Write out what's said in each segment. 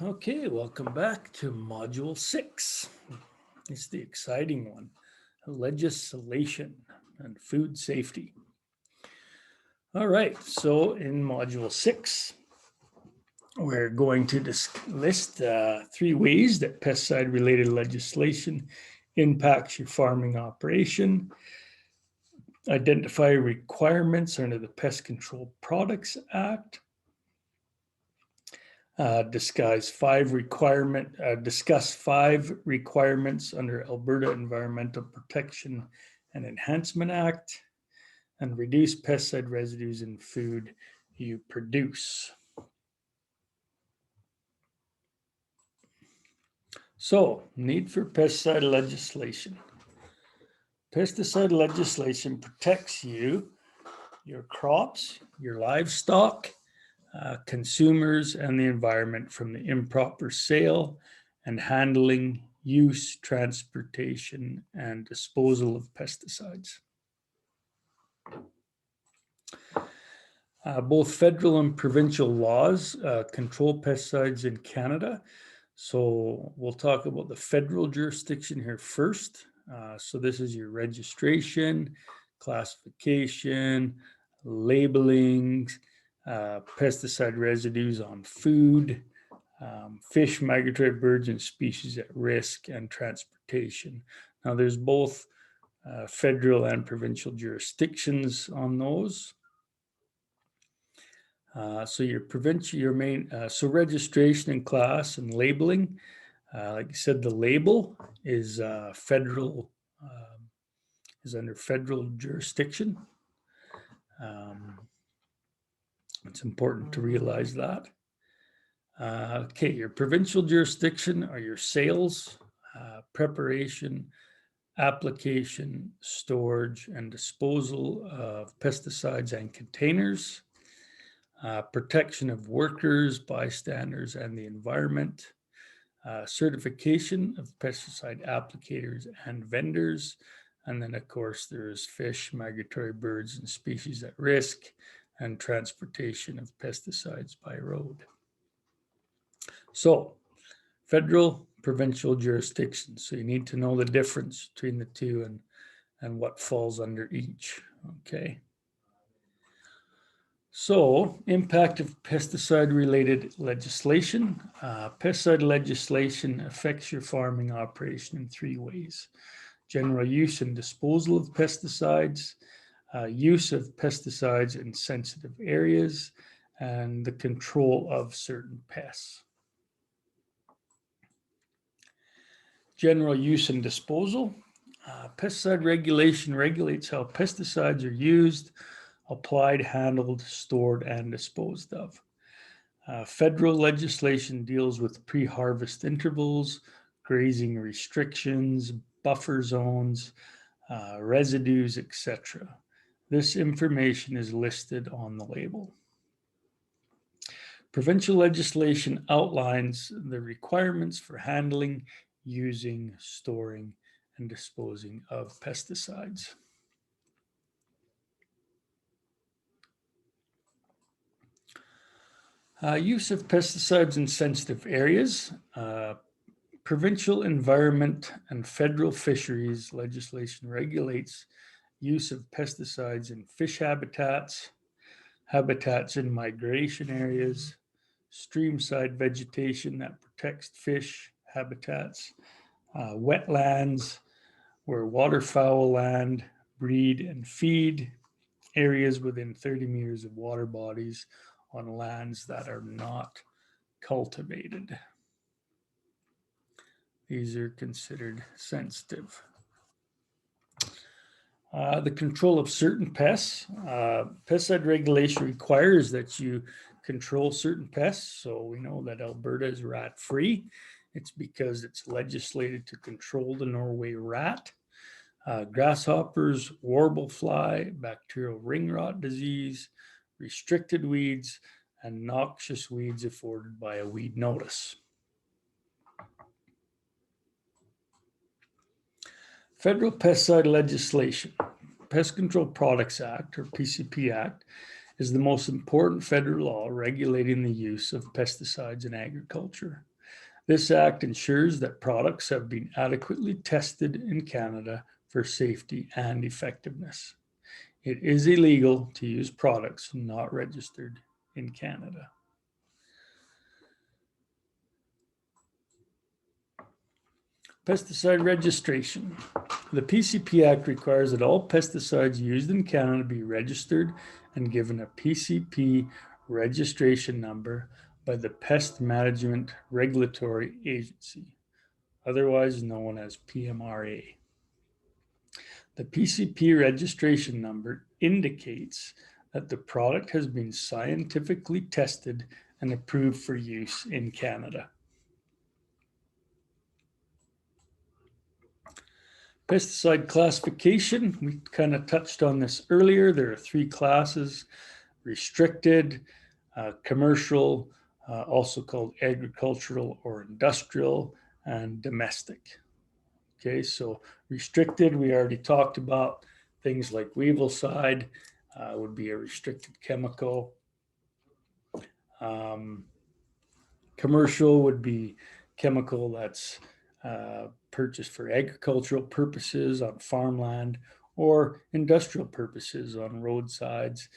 Okay, welcome back to Module 6. It's the exciting one, legislation and food safety. All right, so in Module 6, we're going to list 3 ways that pesticide-related legislation impacts your farming operation, identify requirements under the Pest Control Products Act, discuss 5 requirements under Alberta Environmental Protection and Enhancement Act, and reduce pesticide residues in food you produce. So, need for pesticide legislation. Pesticide legislation protects you, your crops, your livestock, consumers, and the environment from the improper sale and handling, use, transportation, and disposal of pesticides. Both federal and provincial laws control pesticides in Canada. So we'll talk about the federal jurisdiction here first. So this is your registration, classification, labeling, pesticide residues on food, fish, migratory birds, and species at risk, and transportation. Now there's both federal and provincial jurisdictions on those. So your provincial, your main, so registration and class and labeling. Like you said, the label is federal, is under federal jurisdiction. It's important to realize that. Okay, your provincial jurisdiction are your sales, preparation, application, storage, and disposal of pesticides and containers, protection of workers, bystanders, and the environment, certification of pesticide applicators and vendors, and then of course there's fish, migratory birds, and species at risk, and transportation of pesticides by road. So federal, provincial jurisdictions. So you need to know the difference between the two and what falls under each, okay? So, impact of pesticide-related legislation. Pesticide legislation affects your farming operation in 3 ways. General use and disposal of pesticides, use of pesticides in sensitive areas, and the control of certain pests. General use and disposal. Pesticide regulation regulates how pesticides are used, applied, handled, stored, and disposed of. Federal legislation deals with pre-harvest intervals, grazing restrictions, buffer zones, residues, etc. This information is listed on the label. Provincial legislation outlines the requirements for handling, using, storing, and disposing of pesticides. Use of pesticides in sensitive areas. Provincial environment and federal fisheries legislation regulates use of pesticides in fish habitats, habitats in migration areas, streamside vegetation that protects fish habitats, wetlands where waterfowl land, breed, and feed, areas within 30 meters of water bodies on lands that are not cultivated. These are considered sensitive. The control of certain pests. Pesticide regulation requires that you control certain pests. So we know that Alberta is rat-free. It's because it's legislated to control the Norway rat. Grasshoppers, warble fly, bacterial ring rot disease, restricted weeds, and noxious weeds afforded by a weed notice. Federal pesticide legislation. Pest Control Products Act, or PCP Act, is the most important federal law regulating the use of pesticides in agriculture. This act ensures that products have been adequately tested in Canada for safety and effectiveness. It is illegal to use products not registered in Canada. Pesticide registration. The PCP Act requires that all pesticides used in Canada be registered and given a PCP registration number by the Pest Management Regulatory Agency, otherwise known as PMRA. The PCP registration number indicates that the product has been scientifically tested and approved for use in Canada. Pesticide classification, we kind of touched on this earlier. There are 3 classes: restricted, commercial, also called agricultural or industrial, and domestic. Okay, so restricted, we already talked about. Things like weevil-cide would be a restricted chemical. Commercial would be chemical that's purchased for agricultural purposes on farmland or industrial purposes on roadsides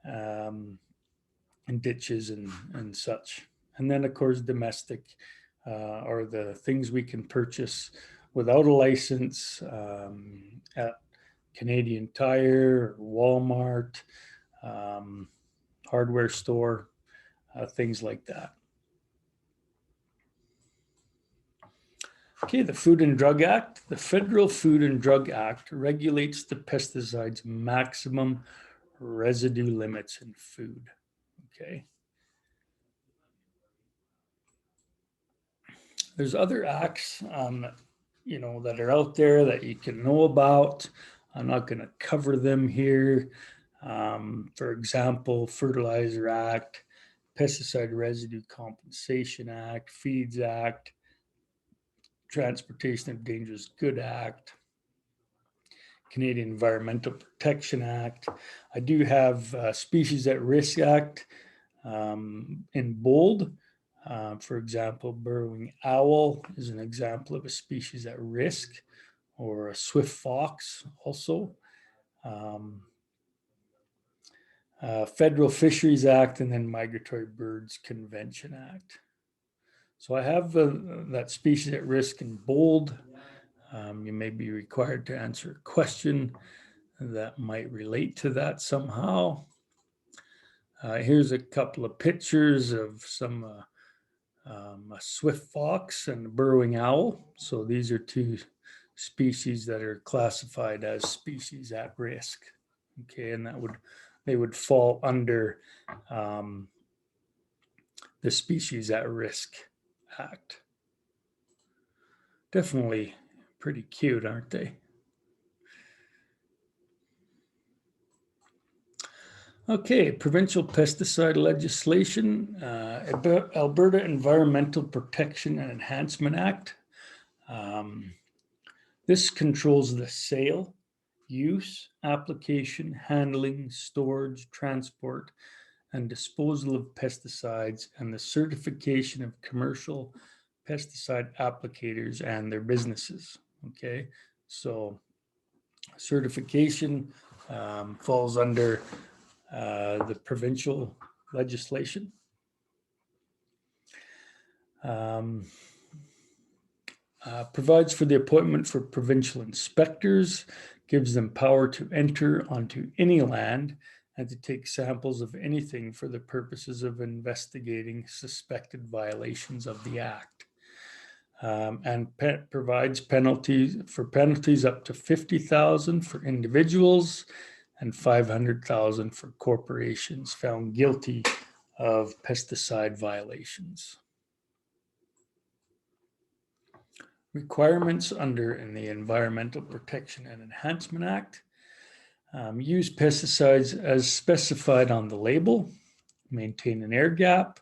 and ditches and such. And then, of course, domestic are the things we can purchase without a license at Canadian Tire, Walmart, hardware store, things like that. Okay, the Food and Drug Act. The Federal Food and Drug Act regulates the pesticides' maximum residue limits in food. Okay. There's other acts, that are out there that you can know about. I'm not going to cover them here. For example, Fertilizer Act, Pesticide Residue Compensation Act, Feeds Act, Transportation of Dangerous Good Act, Canadian Environmental Protection Act. I do have Species at Risk Act in bold. For example, burrowing owl is an example of a species at risk, or a swift fox also. Federal Fisheries Act, and then Migratory Birds Convention Act. So I have that species at risk in bold. You may be required to answer a question that might relate to that somehow. Here's a couple of pictures of some a swift fox and a burrowing owl. So these are 2 species that are classified as species at risk. Okay, and they would fall under the Species at Risk Act. Definitely pretty cute, aren't they? Okay, provincial pesticide legislation, Alberta Environmental Protection and Enhancement Act. This controls the sale, use, application, handling, storage, transport, and disposal of pesticides, and the certification of commercial pesticide applicators and their businesses. Okay, so certification falls under the provincial legislation. Provides for the appointment for provincial inspectors, gives them power to enter onto any land and to take samples of anything for the purposes of investigating suspected violations of the Act. And provides penalties up to $50,000 for individuals and $500,000 for corporations found guilty of pesticide violations. Requirements under in the Environmental Protection and Enhancement Act. Use pesticides as specified on the label. Maintain an air gap.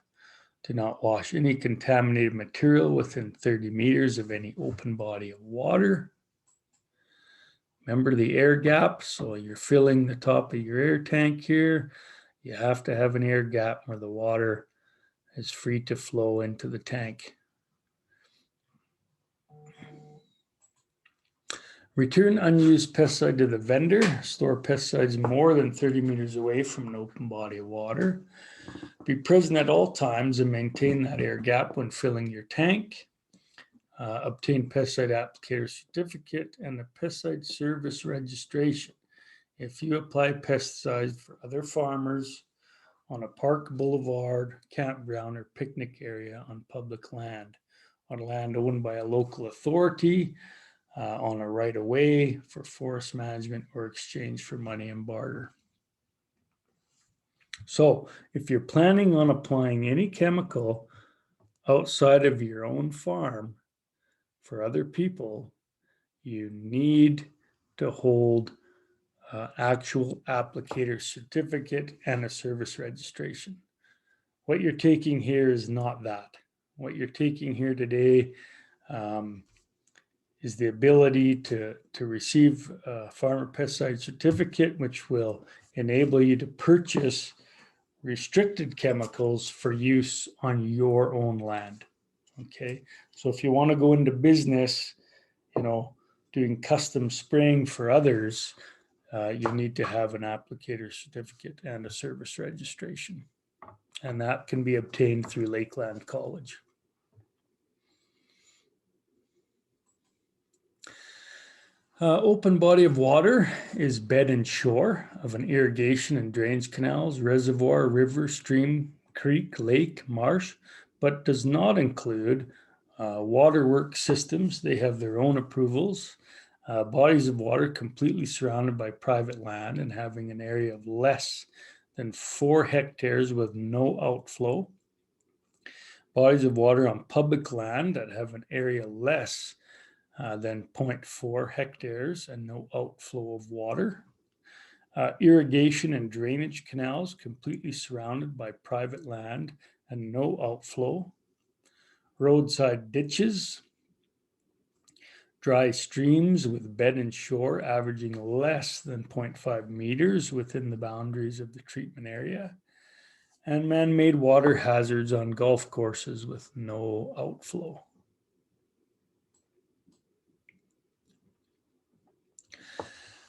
Do not wash any contaminated material within 30 meters of any open body of water. Remember the air gap. So you're filling the top of your air tank here. You have to have an air gap where the water is free to flow into the tank. Return unused pesticide to the vendor. Store pesticides more than 30 meters away from an open body of water. Be present at all times and maintain that air gap when filling your tank. Obtain pesticide applicator certificate and a pesticide service registration. If you apply pesticides for other farmers on a park, boulevard, campground, or picnic area on public land, on land owned by a local authority, on a right of way for forest management or exchange for money and barter. So if you're planning on applying any chemical outside of your own farm for other people, you need to hold actual applicator certificate and a service registration. What you're taking here is not that. What you're taking here today is the ability to receive a farmer pesticide certificate, which will enable you to purchase restricted chemicals for use on your own land. Okay, so if you want to go into business, doing custom spraying for others, you need to have an applicator certificate and a service registration. And that can be obtained through Lakeland College. Open body of water is bed and shore of an irrigation and drainage canals, reservoir, river, stream, creek, lake, marsh, but does not include waterworks systems. They have their own approvals. Bodies of water completely surrounded by private land and having an area of less than 4 hectares with no outflow. Bodies of water on public land that have an area less than 0.4 hectares and no outflow of water. Irrigation and drainage canals completely surrounded by private land and no outflow. Roadside ditches. Dry streams with bed and shore averaging less than 0.5 meters within the boundaries of the treatment area. And man-made water hazards on golf courses with no outflow.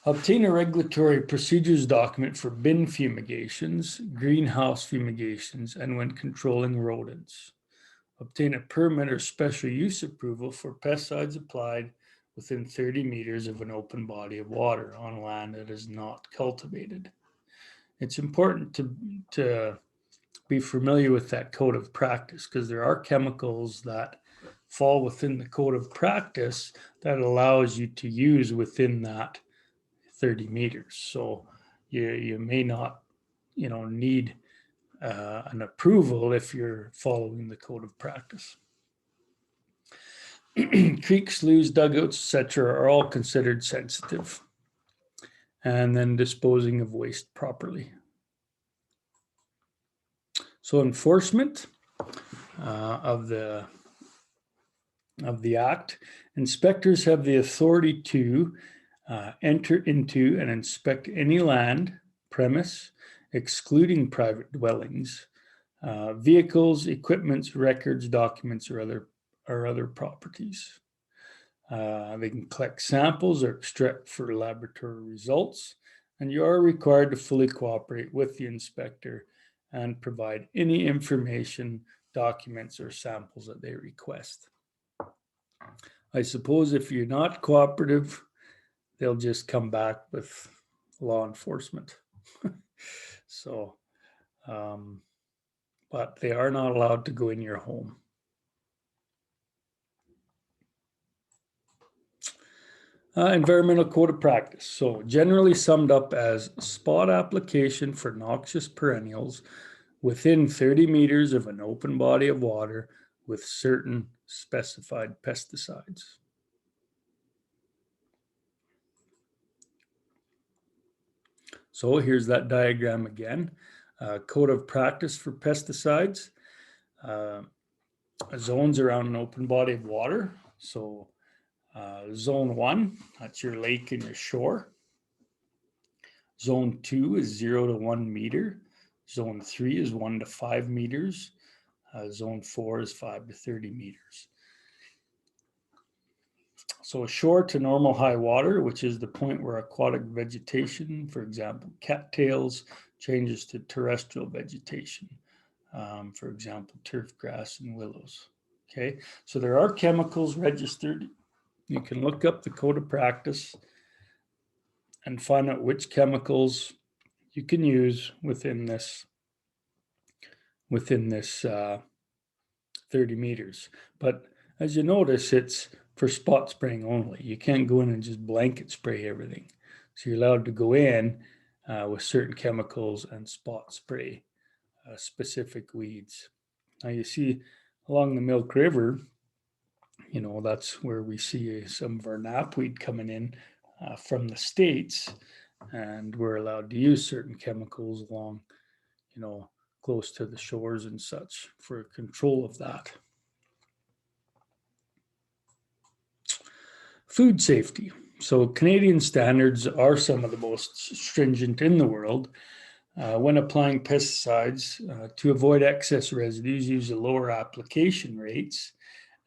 Obtain a regulatory procedures document for bin fumigations, greenhouse fumigations, and when controlling rodents. Obtain a permit or special use approval for pesticides applied within 30 meters of an open body of water on land that is not cultivated. It's important to be familiar with that code of practice because there are chemicals that fall within the code of practice that allows you to use within that 30 meters. So you may not, need an approval if you're following the code of practice. Creeks, sloughs, dugouts, etc. are all considered sensitive. And then disposing of waste properly. So enforcement of the act, inspectors have the authority to enter into and inspect any land, premise, excluding private dwellings, vehicles, equipments, records, documents, or other properties. They can collect samples or extract for laboratory results, and you are required to fully cooperate with the inspector and provide any information, documents, or samples that they request. I suppose if you're not cooperative, they'll just come back with law enforcement. So, but they are not allowed to go in your home. Environmental code of practice. So generally summed up as spot application for noxious perennials within 30 meters of an open body of water with certain specified pesticides. So here's that diagram again. Code of practice for pesticides. Zones around an open body of water. So zone 1, that's your lake and your shore. Zone 2 is 0 to 1 meter. Zone 3 is 1 to 5 meters. Zone 4 is 5 to 30 meters. So shore to normal high water, which is the point where aquatic vegetation, for example, cattails, changes to terrestrial vegetation, for example, turf grass and willows. Okay, so there are chemicals registered. You can look up the code of practice and find out which chemicals you can use within this 30 meters. But as you notice, it's for spot spraying only. You can't go in and just blanket spray everything. So you're allowed to go in with certain chemicals and spot spray specific weeds. Now you see along the Milk River, that's where we see some of our knapweed coming in from the States, and we're allowed to use certain chemicals along, close to the shores and such for control of that. Food safety. So Canadian standards are some of the most stringent in the world. When applying pesticides, to avoid excess residues, use the lower application rates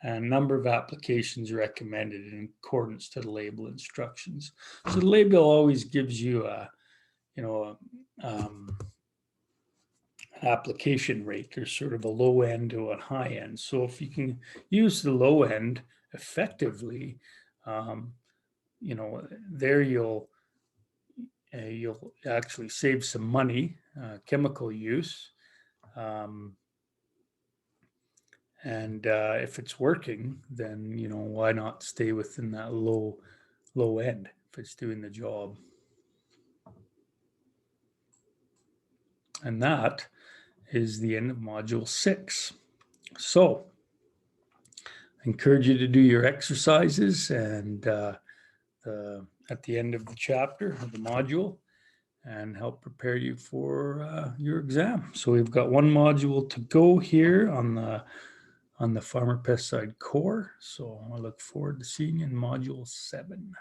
and number of applications recommended in accordance to the label instructions. So the label always gives you an application rate. There's sort of a low end to a high end. So if you can use the low end effectively, there you'll actually save some money, chemical use. And if it's working, then, why not stay within that low end if it's doing the job? And that is the end of module 6. So I encourage you to do your exercises and at the end of the chapter of the module, and help prepare you for your exam. So we've got one module to go here on the Farmer Pesticide Core. So I look forward to seeing you in module 7.